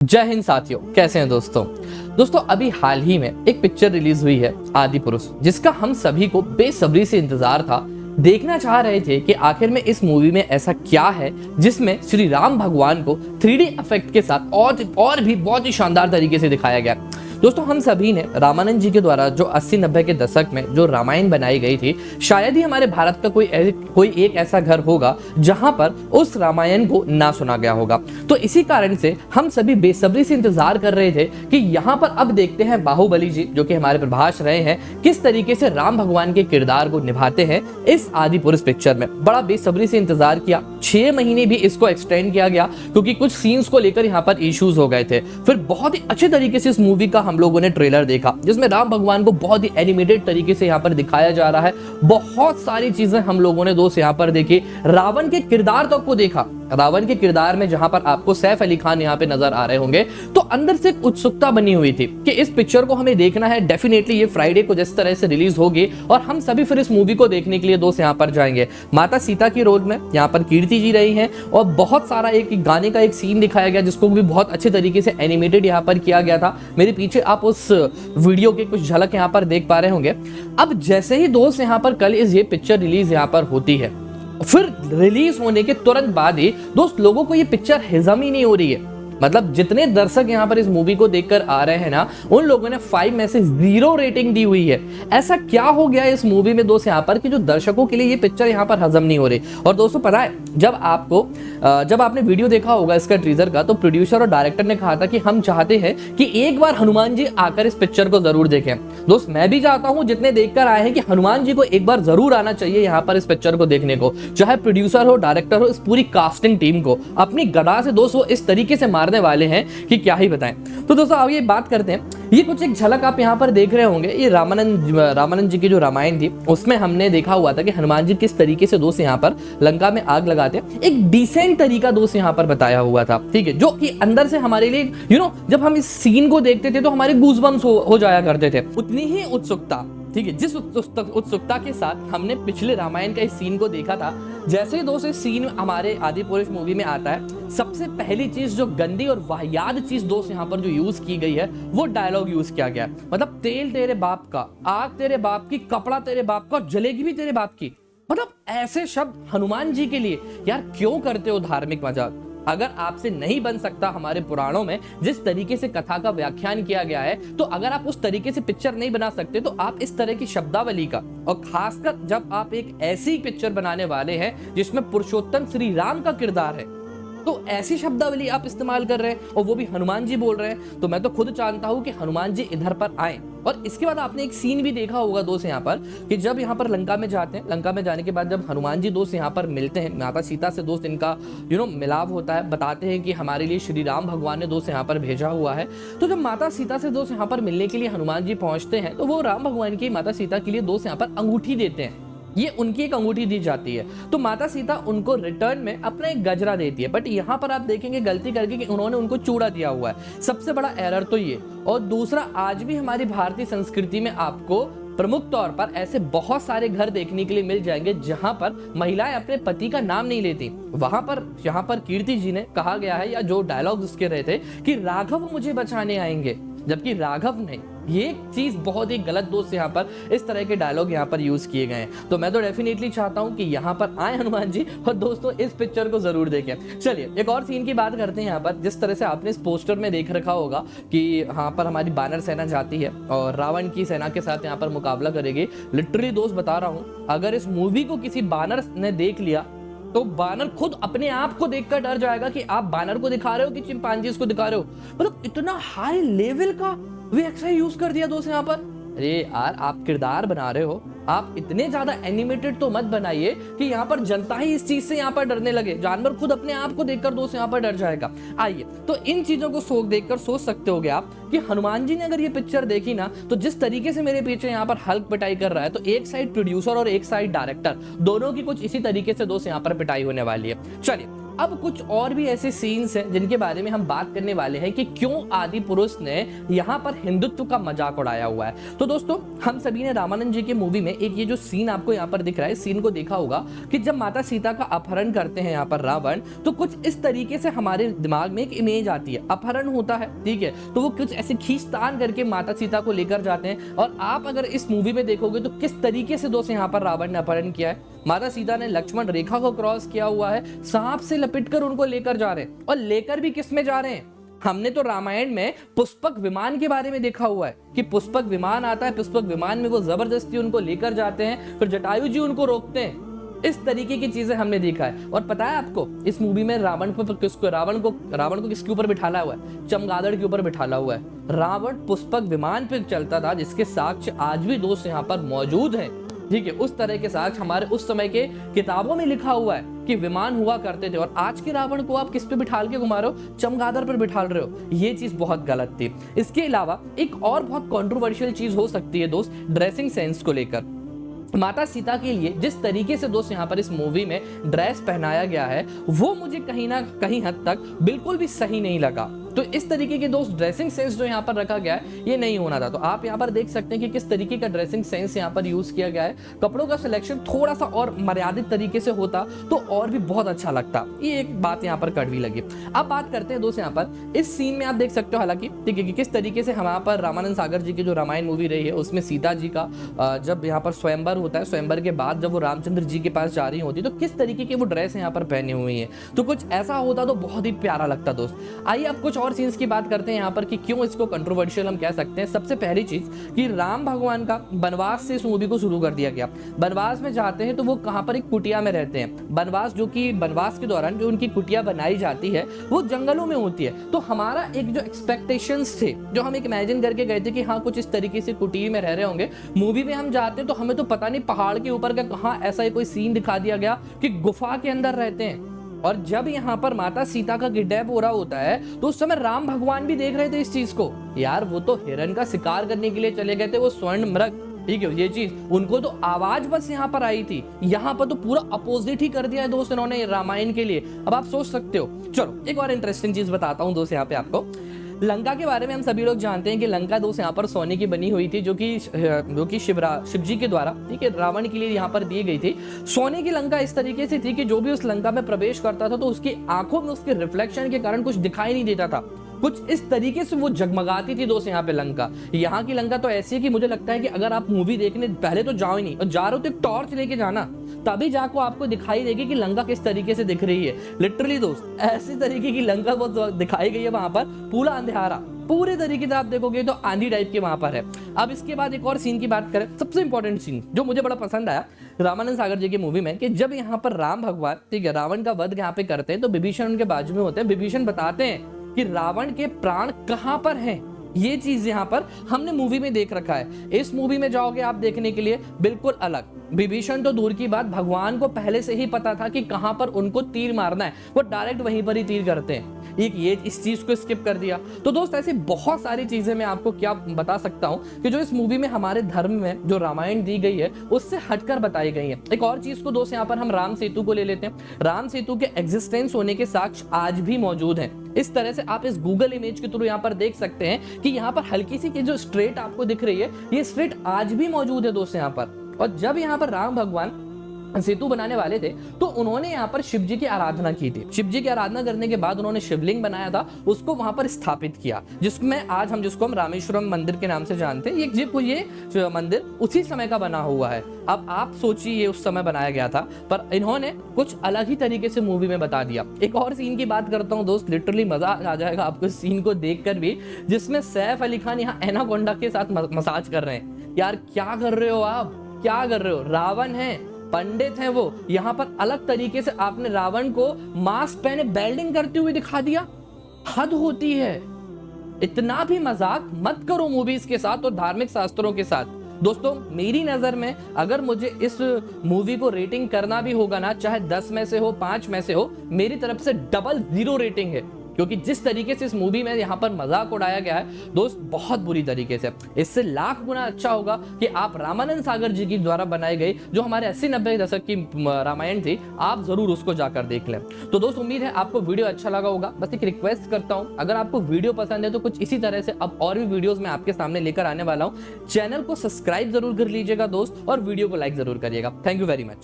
जय हिंद साथियों, कैसे हैं दोस्तों अभी हाल ही में एक पिक्चर रिलीज हुई है आदि पुरुष, जिसका हम सभी को बेसब्री से इंतजार था। देखना चाह रहे थे कि आखिर में इस मूवी में ऐसा क्या है जिसमें श्री राम भगवान को 3D इफेक्ट के साथ और भी बहुत ही शानदार तरीके से दिखाया गया। दोस्तों हम सभी ने रामानंद जी के द्वारा जो 80-90 के दशक में जो रामायण बनाई गई थी, शायद ही हमारे भारत का कोई एक ऐसा घर होगा जहां पर उस रामायण को ना सुना गया होगा। तो इसी कारण से हम सभी बेसब्री से इंतजार कर रहे थे कि यहाँ पर अब देखते हैं बाहुबली जी, जो कि हमारे प्रभास रहे हैं, किस तरीके से राम भगवान के किरदार को निभाते हैं इस आदि पुरुष पिक्चर में। बड़ा बेसब्री से इंतजार किया, 6 महीने भी इसको एक्सटेंड किया गया क्योंकि कुछ सीन्स को लेकर यहाँ पर इश्यूज हो गए थे। फिर बहुत ही अच्छे तरीके से इस मूवी का हम लोगों ने ट्रेलर देखा, जिसमें राम भगवान को बहुत ही एनिमेटेड तरीके से यहाँ पर दिखाया जा रहा है। बहुत सारी चीजें हम लोगों ने दोस्त यहाँ पर देखी। रावण के किरदार तक को देखा। रावण के किरदार में जहां पर आपको सैफ अली खान यहाँ पे नजर आ रहे होंगे, तो अंदर से एक उत्सुकता बनी हुई थी कि इस पिक्चर को हमें देखना है। डेफिनेटली ये फ्राइडे को जिस तरह से रिलीज होगी और हम सभी फिर इस मूवी को देखने के लिए दोस्त यहाँ पर जाएंगे। माता सीता की रोल में यहाँ पर कीर्ति जी रही हैं और बहुत सारा एक गाने का एक सीन दिखाया गया जिसको भी बहुत अच्छे तरीके से एनिमेटेड यहाँ पर किया गया था। मेरे पीछे आप उस वीडियो के कुछ झलक यहाँ पर देख पा रहे होंगे। अब जैसे ही दोस्त यहाँ पर कल इस ये पिक्चर रिलीज यहाँ पर होती है, फिर रिलीज होने के तुरंत बाद ही दोस्त लोगों को ये पिक्चर हजम ही नहीं हो रही है। मतलब जितने दर्शक यहाँ पर इस मूवी को देखकर आ रहे हैं ना, उन लोगों ने 5 में से 0 रेटिंग दी हुई है। ऐसा क्या हो गया है इस मूवी में दोस्त यहाँ पर कि जो दर्शकों के लिए ये पिक्चर यहाँ पर हजम नहीं हो रही। और दोस्तों पता है, जब आपने वीडियो देखा होगा इसका टीजर का, तो प्रोड्यूसर और डायरेक्टर ने कहा था कि हम चाहते हैं कि एक बार हनुमान जी आकर इस पिक्चर को जरूर देखें। दोस्त मैं भी चाहता हूं, जितने देखकर आए हैं, कि हनुमान जी को एक बार जरूर आना चाहिए यहाँ पर इस पिक्चर को देखने को। चाहे प्रोड्यूसर हो, डायरेक्टर हो, इस पूरी कास्टिंग टीम को अपनी गदा से दोस्त वो इस तरीके से मारने वाले हैं कि क्या ही बताएं। तो दोस्तों अब ये बात करते हैं, ये कुछ एक झलक आप यहाँ पर देख रहे होंगे। ये रामानंद जी की जो रामायण थी उसमें हमने देखा हुआ था कि हनुमान जी किस तरीके से दोस्त यहाँ पर लंका में आग लगाते हैं। एक डिसेंट तरीका दोस्त यहाँ पर बताया हुआ था, ठीक है, जो कि अंदर से हमारे लिए जब हम इस सीन को देखते थे तो हमारे गूज़बम्स हो जाया करते थे। उतनी ही उत्सुकता, ठीक है, जिस उत्सुकता के साथ हमने पिछले रामायण का इस सीन को देखा था, जैसे ही दोस्त इस सीन हमारे आदि पुरुष मूवी में आता है, सबसे पहली चीज जो गंदी और वाहियात चीज दोस्त यहाँ पर जो यूज की गई है वो डायलॉग यूज किया गया है। मतलब तेल तेरे बाप का, आग तेरे बाप की, कपड़ा तेरे बाप का, जलेगी भी तेरे बाप की। मतलब ऐसे शब्द हनुमान जी के लिए। यार क्यों करते हो धार्मिक मजाक? अगर आपसे नहीं बन सकता हमारे पुराणों में जिस तरीके से कथा का व्याख्यान किया गया है, तो अगर आप उस तरीके से पिक्चर नहीं बना सकते तो आप इस तरह की शब्दावली का, और खासकर जब आप एक ऐसी पिक्चर बनाने वाले हैं जिसमें पुरुषोत्तम श्री राम का किरदार है, तो ऐसी शब्दावली आप इस्तेमाल कर रहे हैं और वो भी हनुमान जी बोल रहे हैं। तो मैं तो खुद जानता हूं कि हनुमान जी इधर पर आए। और इसके बाद आपने एक सीन भी देखा होगा दोस्त यहाँ पर कि जब यहाँ पर लंका में जाते हैं, लंका में जाने के बाद जब हनुमान जी दोस्त यहाँ पर मिलते हैं, माता सीता से दोस्त इनका मिलाप होता है, बताते हैं कि हमारे लिए श्री राम भगवान ने दोस्त यहाँ पर भेजा हुआ है। तो जब माता सीता से दोस्त यहाँ पर मिलने के लिए हनुमान जी पहुंचते हैं, तो वो राम भगवान की माता सीता के लिए दोस्त यहाँ पर अंगूठी देते हैं। ये उनकी एक अंगूठी दी जाती है, तो माता सीता उनको रिटर्न में अपना एक गजरा देती है। बट यहाँ पर आप देखेंगे गलती करके कि उन्होंने उनको चूड़ा दिया हुआ है। सबसे बड़ा एरर तो ये। और दूसरा, आज भी हमारी भारतीय संस्कृति में आपको प्रमुख तौर पर ऐसे बहुत सारे घर देखने के लिए मिल जाएंगे जहां पर महिलाएं अपने पति का नाम नहीं लेती। वहां पर यहाँ पर कीर्ति जी ने कहा गया है, या जो डायलॉग उसके रहे थे, कि राघव मुझे बचाने आएंगे, जबकि राघव नहीं। ये चीज बहुत ही गलत दोस्त यहाँ पर इस तरह के डायलॉग यहाँ पर यूज किए गए हैं। तो मैं तो डेफिनेटली चाहता हूँ कि यहाँ पर आए हनुमान जी और दोस्तों इस पिक्चर को जरूर देखें। चलिए एक और सीन की बात करते हैं। यहाँ पर जिस तरह से आपने इस पोस्टर में देख रखा होगा कि यहाँ पर हमारी बानर सेना जाती है और रावण की सेना के साथ यहाँ पर मुकाबला करेगी। लिटरली दोस्त बता रहा हूँ, अगर इस मूवी को किसी बानर ने देख लिया तो बानर खुद अपने आप को देखकर डर जाएगा कि आप बानर को दिखा रहे हो कि चिंपांजीज को दिखा रहे हो। मतलब इतना हाई लेवल का वीएक्सआई यूज कर दिया दोस्त यहाँ पर। अरे यार, आप किरदार बना रहे हो, आप इतने ज्यादा एनिमेटेड तो मत बनाइए कि यहाँ पर जनता ही इस चीज से यहाँ पर डरने लगे। जानवर खुद अपने आप को देखकर दोस्त यहाँ पर डर जाएगा। आइए, तो इन चीजों को देखकर सोच सकते होगे आप कि हनुमान जी ने अगर ये पिक्चर देखी ना, तो जिस तरीके से मेरे पीछे यहाँ पर हल्क पिटाई कर रहा है, तो एक साइड प्रोड्यूसर और एक साइड डायरेक्टर, दोनों की कुछ इसी तरीके से दोस्त यहाँ पर पिटाई होने वाली है। चलिए अब कुछ और भी ऐसे सीन्स हैं जिनके बारे में हम बात करने वाले हैं कि क्यों आदि पुरुष ने यहाँ पर हिंदुत्व का मजाक उड़ाया हुआ है। तो दोस्तों, हम सभी ने रामानंद जी की मूवी में एक ये जो सीन आपको यहाँ पर दिख रहा है, सीन को देखा होगा कि जब माता सीता का अपहरण करते हैं यहाँ पर रावण, तो कुछ इस तरीके से हमारे दिमाग में एक इमेज आती है। अपहरण होता है, ठीक है, तो वो कुछ ऐसे खींचतान करके माता सीता को लेकर जाते हैं। और आप अगर इस मूवी में देखोगे तो किस तरीके से दोस्त यहाँ पर रावण ने अपहरण किया है। माता सीता ने लक्ष्मण रेखा को क्रॉस किया हुआ है, सांप से लपेटकर उनको लेकर जा रहे हैं। और लेकर भी किस में जा रहे हैं? हमने तो रामायण में पुष्पक विमान के बारे में देखा हुआ है कि पुष्पक विमान आता है, पुष्पक विमान में वो जबरदस्ती उनको लेकर जाते हैं, फिर जटायु जी उनको रोकते हैं। इस तरीके की चीजें हमने देखा है। और पता है आपको, इस मूवी में रावण को किसके ऊपर बिठाला हुआ है? चमगादड़ के ऊपर बिठाला हुआ है। रावण पुष्पक विमान पे चलता था, जिसके साक्ष्य आज भी दोस्त यहाँ पर मौजूद हैं। ठीक है, उस तरह के साक्ष्य हमारे उस समय के किताबों में लिखा हुआ है कि विमान हुआ करते थे। और आज के रावण को आप किस पे बिठाल के घुमा रहे हो? चमगादड़ पर बिठाल रहे हो। ये चीज बहुत गलत थी। इसके अलावा एक और बहुत कंट्रोवर्शियल चीज हो सकती है दोस्त, ड्रेसिंग सेंस को लेकर। माता सीता के लिए जिस तरीके से दोस्त यहाँ पर इस मूवी में ड्रेस पहनाया गया है, वो मुझे कहीं ना कहीं हद तक बिल्कुल भी सही नहीं लगा। तो इस तरीके के दोस्त ड्रेसिंग सेंस जो यहाँ पर रखा गया है, ये नहीं होना था। तो आप यहाँ पर देख सकते हैं कि किस तरीके का ड्रेसिंग सेंस यहाँ पर यूज किया गया है। कपड़ों का सिलेक्शन थोड़ा सा और मर्यादित तरीके से होता तो और भी बहुत अच्छा लगता। ये एक बात यहाँ पर कड़वी लगी। अब बात करते हैं दोस्त यहाँ पर इस सीन में आप देख सकते हो, हालांकि ठीक है, कि किस तरीके से यहाँ पर रामानंद सागर जी की जो रामायण मूवी रही है, उसमें सीता जी का जब यहाँ पर स्वयंवर होता है, स्वयंवर के बाद जब वो रामचंद्र जी के पास जा रही होती है, तो किस तरीके की वो ड्रेस यहाँ पर पहनी हुई है। तो कुछ ऐसा होता तो बहुत ही प्यारा लगता दोस्त। आइए अब कुछ और सीन्स की बात करते हैं यहाँ पर कि क्यों इसको कंट्रोवर्शियल हम कह सकते हैं। सबसे पहली चीज कि राम भगवान का वनवास से इस मूवी को शुरू कर दिया गया। वनवास में जाते हैं तो वो कहां पर? एक कुटिया में रहते हैं। वनवास जो कि वनवास के दौरान जो उनकी कुटिया बनाई जाती है वो जंगलों में होती है। तो हमारा एक जो एक्सपेक्टेशंस थे, जो हम एक इमेजिन करके गए थे कि हाँ कुछ इस तरीके से कुटिया में रह रहे होंगे। मूवी में हम जाते हैं तो हमें तो पता नहीं पहाड़ के ऊपर का कहाँ ऐसा कोई सीन दिखा दिया गया कि गुफा के अंदर रहते हैं। और जब यहाँ पर माता सीता का किडनैप हो रहा होता है तो उस समय राम भगवान भी देख रहे थे इस चीज को। यार वो तो हिरण का शिकार करने के लिए चले गए थे, वो स्वर्ण मृग, ठीक है, ये चीज उनको तो आवाज बस यहाँ पर आई थी। यहाँ पर तो पूरा अपोजिट ही कर दिया है दोस्त इन्होंने रामायण के लिए। अब आप सोच सकते हो। चलो एक और इंटरेस्टिंग चीज बताता हूँ दोस्त यहाँ पे आपको। लंका के बारे में हम सभी लोग जानते हैं कि लंका दोस्त यहाँ पर सोने की बनी हुई थी, जो कि शिव जी के द्वारा, ठीक है, रावण के लिए यहाँ पर दी गई थी। सोने की लंका इस तरीके से थी कि जो भी उस लंका में प्रवेश करता था तो उसकी आंखों में उसके रिफ्लेक्शन के कारण कुछ दिखाई नहीं देता था। कुछ इस तरीके से वो जगमगाती थी दोस्त यहाँ पे लंका। यहाँ की लंका तो ऐसी है कि मुझे लगता है कि अगर आप मूवी देखने पहले तो जाओ ही नहीं, और जा रहे हो तो एक टॉर्च लेके जाना, तभी जाको आपको दिखाई देगी कि लंका किस तरीके से दिख रही है। लिटरली दोस्त ऐसी तरीके की लंका वो दिखाई गई है वहां पर, पूरा अंधेरा, पूरे तरीके से आप देखोगे तो आंधी टाइप के वहां पर है। अब इसके बाद एक और सीन की बात करें, सबसे इंपॉर्टेंट सीन जो मुझे बड़ा पसंद आया रामानंद सागर जी की मूवी में, कि जब यहाँ पर राम भगवान, ठीक है, रावण का वध यहाँ पे करते हैं तो विभीषण उनके बाजू में होते हैं। विभीषण बताते हैं कि रावण के प्राण कहां पर हैं। ये चीज यहाँ पर हमने मूवी में देख रखा है। इस मूवी में जाओगे आप देखने के लिए बिल्कुल अलग। विभीषण तो दूर की बात, भगवान को पहले से ही पता था कि कहां पर उनको तीर मारना है, वो डायरेक्ट वहीं पर ही तीर करते हैं। एक ये इस चीज को स्किप कर दिया। तो दोस्त ऐसी बहुत सारी चीजें मैं आपको क्या बता सकता हूं कि जो इस मूवी में हमारे धर्म में जो रामायण दी गई है उससे हटकर बताई गई है। एक और चीज को दोस्त यहाँ पर हम राम सेतु को ले लेते हैं। राम सेतु के एग्जिस्टेंस होने के साक्ष्य आज भी मौजूद हैं। इस तरह से आप इस गूगल इमेज के थ्रू यहाँ पर देख सकते हैं कि यहाँ पर हल्की सी की जो स्ट्रेट आपको दिख रही है, ये स्ट्रेट आज भी मौजूद है दोस्त यहाँ पर। और जब यहाँ पर राम भगवान सेतु बनाने वाले थे तो उन्होंने यहाँ पर शिव जी की आराधना की थी। शिव जी की आराधना करने के बाद उन्होंने शिवलिंग बनाया था, उसको वहां पर स्थापित किया, जिसमें आज जिसको हम रामेश्वरम मंदिर के नाम से जानते हैं। ये मंदिर उसी समय का बना हुआ है। अब आप सोचिए ये उस समय बनाया गया था, पर इन्होंने कुछ अलग ही तरीके से मूवी में बता दिया। एक और सीन की बात करता हूँ दोस्त, लिटरली मजा आ जाएगा आपको इस सीन को देखकर भी, जिसमें सैफ अली खान यहाँ एनाकोंडा के साथ मसाज कर रहे हैं। यार क्या कर रहे हो आप, क्या कर रहे हो? रावण है, पंडित हैं वो, यहाँ पर अलग तरीके से आपने रावण को मास्क पहने बेल्डिंग करते हुए दिखा दिया। हद होती है। इतना भी मजाक मत करो मूवीज के साथ और धार्मिक शास्त्रों के साथ। दोस्तों मेरी नजर में अगर मुझे इस मूवी को रेटिंग करना भी होगा ना, चाहे 10 में से हो 5 में से हो, मेरी तरफ से डबल 0 रेटिंग है। क्योंकि जिस तरीके से इस मूवी में यहाँ पर मजाक उड़ाया गया है दोस्त, बहुत बुरी तरीके से, इससे लाख गुना अच्छा होगा कि आप रामानंद सागर जी की द्वारा बनाई गई जो हमारे 80-90 दशक की रामायण थी, आप जरूर उसको जाकर देख लें। तो दोस्त उम्मीद है आपको वीडियो अच्छा लगा होगा। बस एक रिक्वेस्ट करता हूं, अगर आपको वीडियो पसंद है तो कुछ इसी तरह से अब और भी वीडियोस मैं आपके सामने लेकर आने वाला हूं। चैनल को सब्सक्राइब जरूर कर लीजिएगा दोस्त, और वीडियो को लाइक जरूर करिएगा। Thank you very much.